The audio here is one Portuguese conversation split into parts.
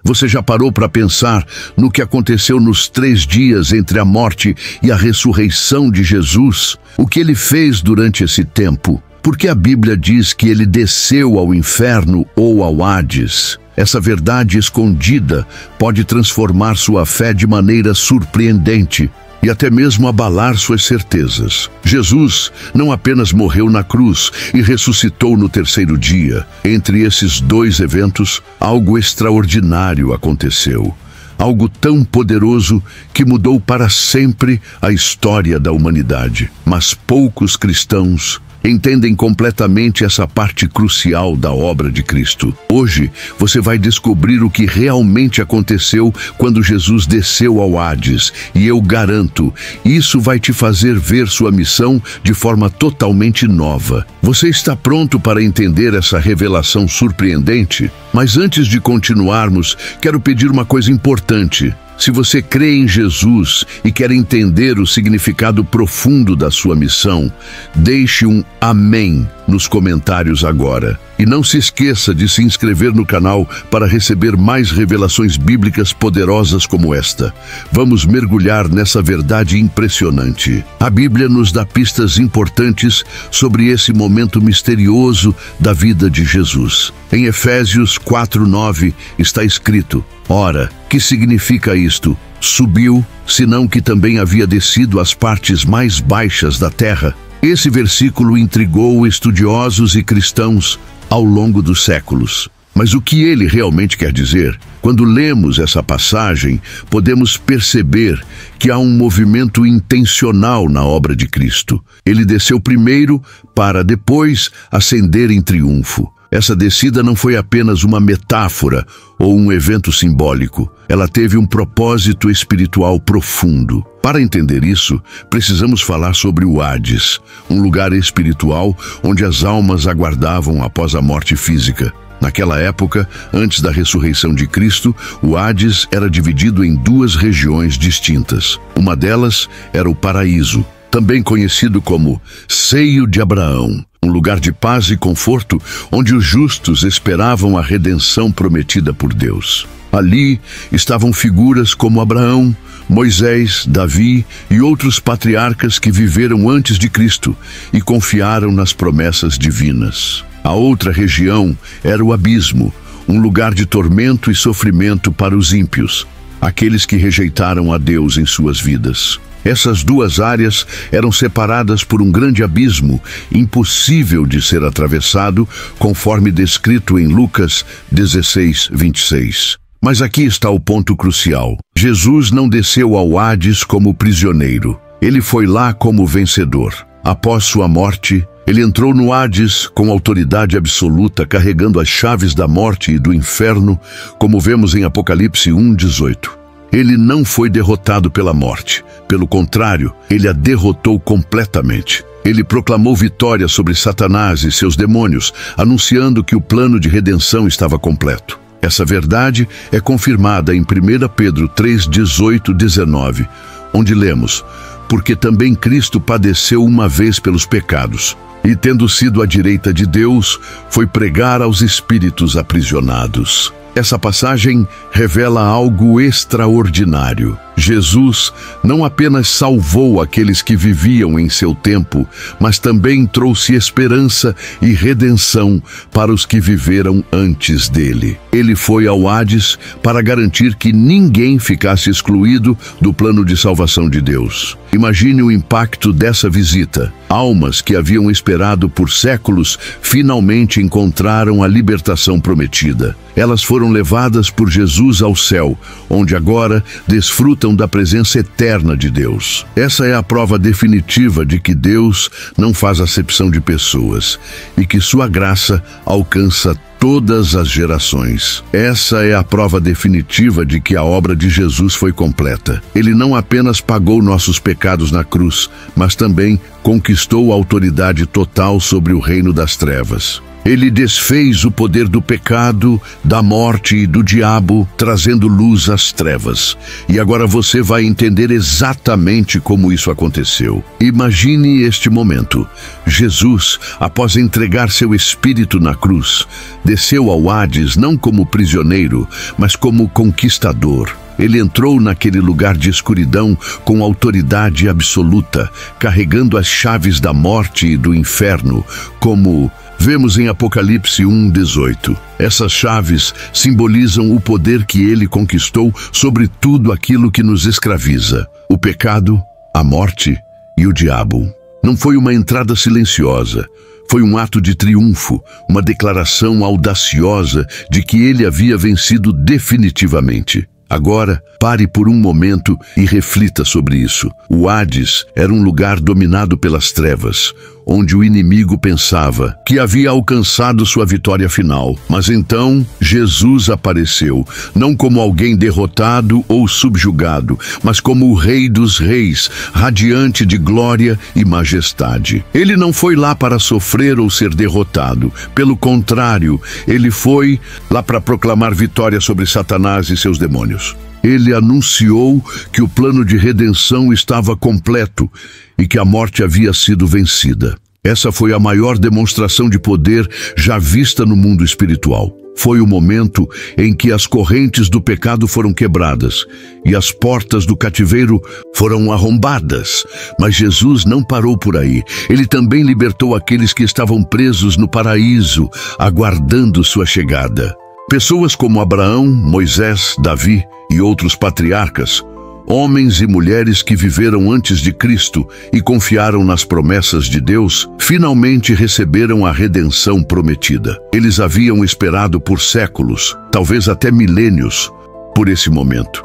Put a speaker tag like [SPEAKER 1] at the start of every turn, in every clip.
[SPEAKER 1] Você já parou para pensar no que aconteceu nos 3 dias entre a morte e a ressurreição de Jesus? O que ele fez durante esse tempo? Por que a Bíblia diz que ele desceu ao inferno ou ao Hades? Essa verdade escondida pode transformar sua fé de maneira surpreendente e até mesmo abalar suas certezas. Jesus não apenas morreu na cruz e ressuscitou no 3º dia. Entre esses 2 eventos, algo extraordinário aconteceu. Algo tão poderoso que mudou para sempre a história da humanidade. Mas poucos cristãos entendem completamente essa parte crucial da obra de Cristo. Hoje, você vai descobrir o que realmente aconteceu quando Jesus desceu ao Hades, e eu garanto, isso vai te fazer ver sua missão de forma totalmente nova. Você está pronto para entender essa revelação surpreendente? Mas antes de continuarmos, quero pedir uma coisa importante. Se você crê em Jesus e quer entender o significado profundo da sua missão, deixe um amém nos comentários agora. E não se esqueça de se inscrever no canal para receber mais revelações bíblicas poderosas como esta. Vamos mergulhar nessa verdade impressionante. A Bíblia nos dá pistas importantes sobre esse momento misterioso da vida de Jesus. Em Efésios 4:9 está escrito: ora, que significa isto? Subiu, senão que também havia descido às partes mais baixas da terra. Esse versículo intrigou estudiosos e cristãos ao longo dos séculos. Mas o que ele realmente quer dizer? Quando lemos essa passagem, podemos perceber que há um movimento intencional na obra de Cristo. Ele desceu primeiro para depois ascender em triunfo. Essa descida não foi apenas uma metáfora ou um evento simbólico. Ela teve um propósito espiritual profundo. Para entender isso, precisamos falar sobre o Hades, um lugar espiritual onde as almas aguardavam após a morte física. Naquela época, antes da ressurreição de Cristo, o Hades era dividido em 2 regiões distintas. Uma delas era o paraíso, também conhecido como Seio de Abraão, um lugar de paz e conforto onde os justos esperavam a redenção prometida por Deus. Ali estavam figuras como Abraão, Moisés, Davi e outros patriarcas que viveram antes de Cristo e confiaram nas promessas divinas. A outra região era o abismo, um lugar de tormento e sofrimento para os ímpios, aqueles que rejeitaram a Deus em suas vidas. Essas 2 áreas eram separadas por um grande abismo, impossível de ser atravessado, conforme descrito em Lucas 16:26. Mas aqui está o ponto crucial. Jesus não desceu ao Hades como prisioneiro. Ele foi lá como vencedor. Após sua morte, ele entrou no Hades com autoridade absoluta, carregando as chaves da morte e do inferno, como vemos em Apocalipse 1:18. Ele não foi derrotado pela morte. Pelo contrário, ele a derrotou completamente. Ele proclamou vitória sobre Satanás e seus demônios, anunciando que o plano de redenção estava completo. Essa verdade é confirmada em 1 Pedro 3:18-19, onde lemos: porque também Cristo padeceu uma vez pelos pecados, e tendo sido à direita de Deus, foi pregar aos espíritos aprisionados. Essa passagem revela algo extraordinário. Jesus não apenas salvou aqueles que viviam em seu tempo, mas também trouxe esperança e redenção para os que viveram antes dele. Ele foi ao Hades para garantir que ninguém ficasse excluído do plano de salvação de Deus. Imagine o impacto dessa visita. Almas que haviam esperado por séculos finalmente encontraram a libertação prometida. Elas foram levadas por Jesus ao céu, onde agora desfrutam da presença eterna de Deus. Essa é a prova definitiva de que Deus não faz acepção de pessoas e que sua graça alcança todas as gerações. Essa é a prova definitiva de que a obra de Jesus foi completa. Ele não apenas pagou nossos pecados na cruz, mas também conquistou a autoridade total sobre o reino das trevas. Ele desfez o poder do pecado, da morte e do diabo, trazendo luz às trevas. E agora você vai entender exatamente como isso aconteceu. Imagine este momento. Jesus, após entregar seu espírito na cruz, desceu ao Hades não como prisioneiro, mas como conquistador. Ele entrou naquele lugar de escuridão com autoridade absoluta, carregando as chaves da morte e do inferno, como vemos em Apocalipse 1:18. Essas chaves simbolizam o poder que ele conquistou sobre tudo aquilo que nos escraviza: o pecado, a morte e o diabo. Não foi uma entrada silenciosa. Foi um ato de triunfo, uma declaração audaciosa de que ele havia vencido definitivamente. Agora, pare por um momento e reflita sobre isso. O Hades era um lugar dominado pelas trevas, onde o inimigo pensava que havia alcançado sua vitória final. Mas então, Jesus apareceu, não como alguém derrotado ou subjugado, mas como o Rei dos Reis, radiante de glória e majestade. Ele não foi lá para sofrer ou ser derrotado. Pelo contrário, ele foi lá para proclamar vitória sobre Satanás e seus demônios. Ele anunciou que o plano de redenção estava completo e que a morte havia sido vencida. Essa foi a maior demonstração de poder já vista no mundo espiritual. Foi o momento em que as correntes do pecado foram quebradas e as portas do cativeiro foram arrombadas. Mas Jesus não parou por aí. Ele também libertou aqueles que estavam presos no paraíso, aguardando sua chegada. Pessoas como Abraão, Moisés, Davi e outros patriarcas, homens e mulheres que viveram antes de Cristo e confiaram nas promessas de Deus, finalmente receberam a redenção prometida. Eles haviam esperado por séculos, talvez até milênios, por esse momento.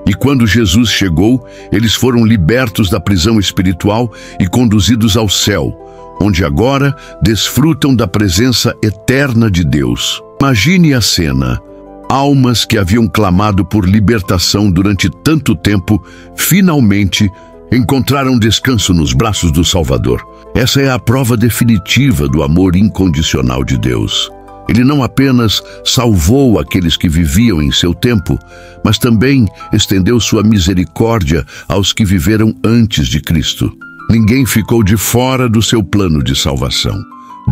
[SPEAKER 1] E quando Jesus chegou, eles foram libertos da prisão espiritual e conduzidos ao céu, onde agora desfrutam da presença eterna de Deus. Imagine a cena. Almas que haviam clamado por libertação durante tanto tempo, finalmente encontraram descanso nos braços do Salvador. Essa é a prova definitiva do amor incondicional de Deus. Ele não apenas salvou aqueles que viviam em seu tempo, mas também estendeu sua misericórdia aos que viveram antes de Cristo. Ninguém ficou de fora do seu plano de salvação.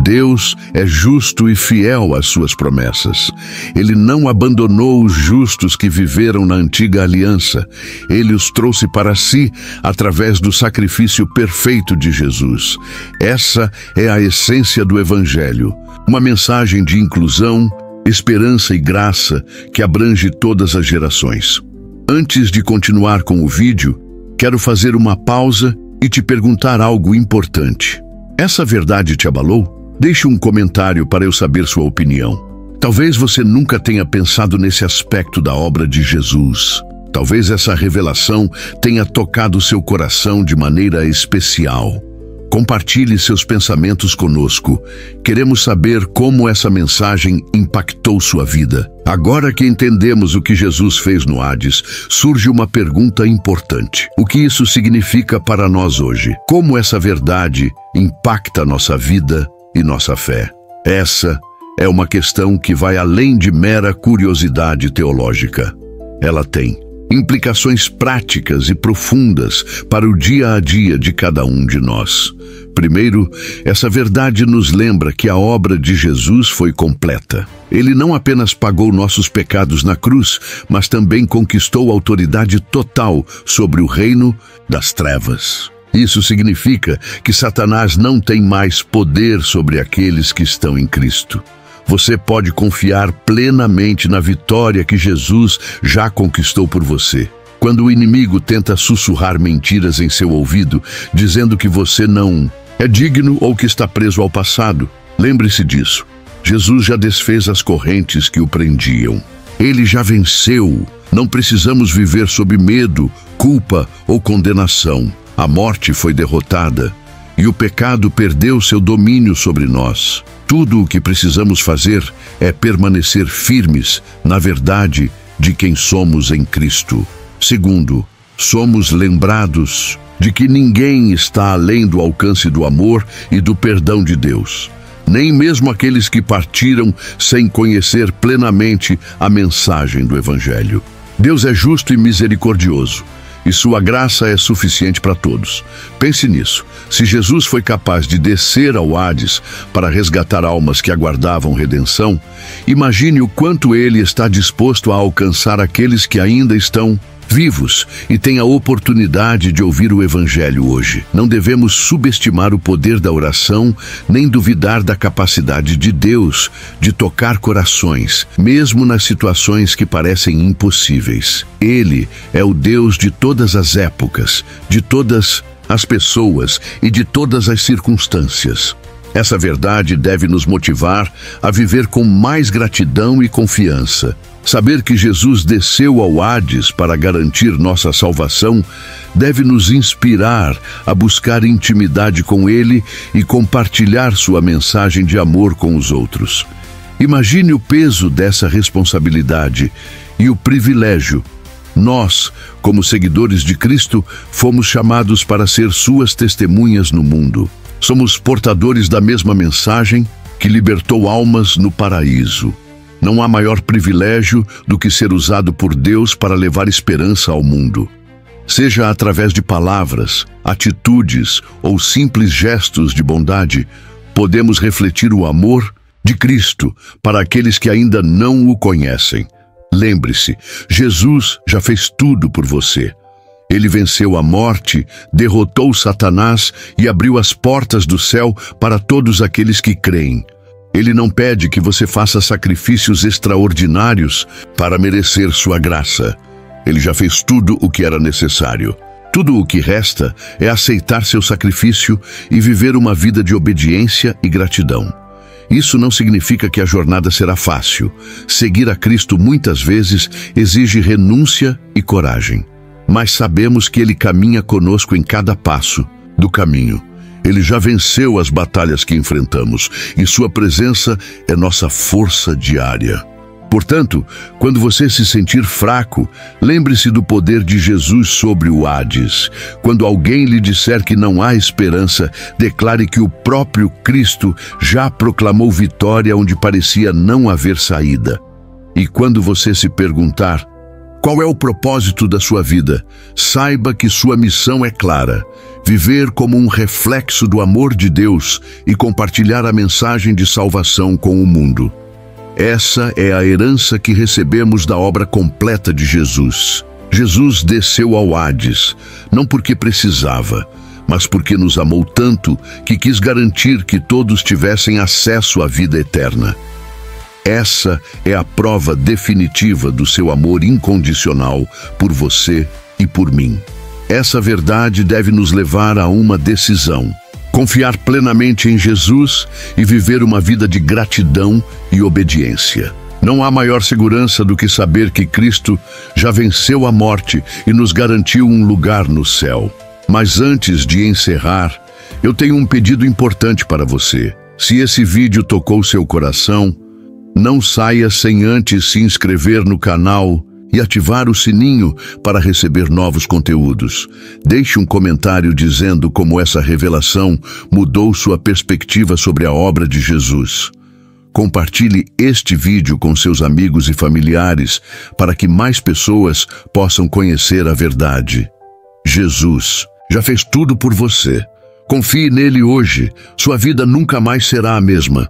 [SPEAKER 1] Deus é justo e fiel às suas promessas. Ele não abandonou os justos que viveram na antiga aliança. Ele os trouxe para si através do sacrifício perfeito de Jesus. Essa é a essência do Evangelho. Uma mensagem de inclusão, esperança e graça que abrange todas as gerações. Antes de continuar com o vídeo, quero fazer uma pausa e te perguntar algo importante. Essa verdade te abalou? Deixe um comentário para eu saber sua opinião. Talvez você nunca tenha pensado nesse aspecto da obra de Jesus. Talvez essa revelação tenha tocado seu coração de maneira especial. Compartilhe seus pensamentos conosco. Queremos saber como essa mensagem impactou sua vida. Agora que entendemos o que Jesus fez no Hades, surge uma pergunta importante. O que isso significa para nós hoje? Como essa verdade impacta nossa vida e nossa fé? Essa é uma questão que vai além de mera curiosidade teológica. Ela tem implicações práticas e profundas para o dia a dia de cada um de nós. Primeiro, essa verdade nos lembra que a obra de Jesus foi completa. Ele não apenas pagou nossos pecados na cruz, mas também conquistou autoridade total sobre o reino das trevas. Isso significa que Satanás não tem mais poder sobre aqueles que estão em Cristo. Você pode confiar plenamente na vitória que Jesus já conquistou por você. Quando o inimigo tenta sussurrar mentiras em seu ouvido, dizendo que você não é digno ou que está preso ao passado, lembre-se disso. Jesus já desfez as correntes que o prendiam. Ele já venceu. Não precisamos viver sob medo, culpa ou condenação. A morte foi derrotada e o pecado perdeu seu domínio sobre nós. Tudo o que precisamos fazer é permanecer firmes na verdade de quem somos em Cristo. Segundo, somos lembrados de que ninguém está além do alcance do amor e do perdão de Deus. nem mesmo aqueles que partiram sem conhecer plenamente a mensagem do Evangelho. Deus é justo e misericordioso, e sua graça é suficiente para todos. Pense nisso. Se Jesus foi capaz de descer ao Hades para resgatar almas que aguardavam redenção, imagine o quanto ele está disposto a alcançar aqueles que ainda estão vivos e têm a oportunidade de ouvir o Evangelho hoje. Não devemos subestimar o poder da oração, nem duvidar da capacidade de Deus de tocar corações, mesmo nas situações que parecem impossíveis. Ele é o Deus de todas as épocas, de todas as pessoas e de todas as circunstâncias. Essa verdade deve nos motivar a viver com mais gratidão e confiança. Saber que Jesus desceu ao Hades para garantir nossa salvação deve nos inspirar a buscar intimidade com Ele e compartilhar sua mensagem de amor com os outros. Imagine o peso dessa responsabilidade e o privilégio. Nós, como seguidores de Cristo, fomos chamados para ser suas testemunhas no mundo. Somos portadores da mesma mensagem que libertou almas no paraíso. Não há maior privilégio do que ser usado por Deus para levar esperança ao mundo. Seja através de palavras, atitudes ou simples gestos de bondade, podemos refletir o amor de Cristo para aqueles que ainda não o conhecem. Lembre-se, Jesus já fez tudo por você. Ele venceu a morte, derrotou Satanás e abriu as portas do céu para todos aqueles que creem. Ele não pede que você faça sacrifícios extraordinários para merecer sua graça. Ele já fez tudo o que era necessário. Tudo o que resta é aceitar seu sacrifício e viver uma vida de obediência e gratidão. Isso não significa que a jornada será fácil. Seguir a Cristo muitas vezes exige renúncia e coragem. Mas sabemos que Ele caminha conosco em cada passo do caminho. Ele já venceu as batalhas que enfrentamos e sua presença é nossa força diária. Portanto, quando você se sentir fraco, lembre-se do poder de Jesus sobre o Hades. Quando alguém lhe disser que não há esperança, declare que o próprio Cristo já proclamou vitória onde parecia não haver saída. E quando você se perguntar qual é o propósito da sua vida, saiba que sua missão é clara: viver como um reflexo do amor de Deus e compartilhar a mensagem de salvação com o mundo. Essa é a herança que recebemos da obra completa de Jesus. Jesus desceu ao Hades, não porque precisava, mas porque nos amou tanto que quis garantir que todos tivessem acesso à vida eterna. Essa é a prova definitiva do seu amor incondicional por você e por mim. Essa verdade deve nos levar a uma decisão: confiar plenamente em Jesus e viver uma vida de gratidão e obediência. Não há maior segurança do que saber que Cristo já venceu a morte e nos garantiu um lugar no céu. Mas antes de encerrar, eu tenho um pedido importante para você. Se esse vídeo tocou seu coração, não saia sem antes se inscrever no canal e ativar o sininho para receber novos conteúdos. Deixe um comentário dizendo como essa revelação mudou sua perspectiva sobre a obra de Jesus. Compartilhe este vídeo com seus amigos e familiares para que mais pessoas possam conhecer a verdade. Jesus já fez tudo por você. Confie nele hoje. Sua vida nunca mais será a mesma.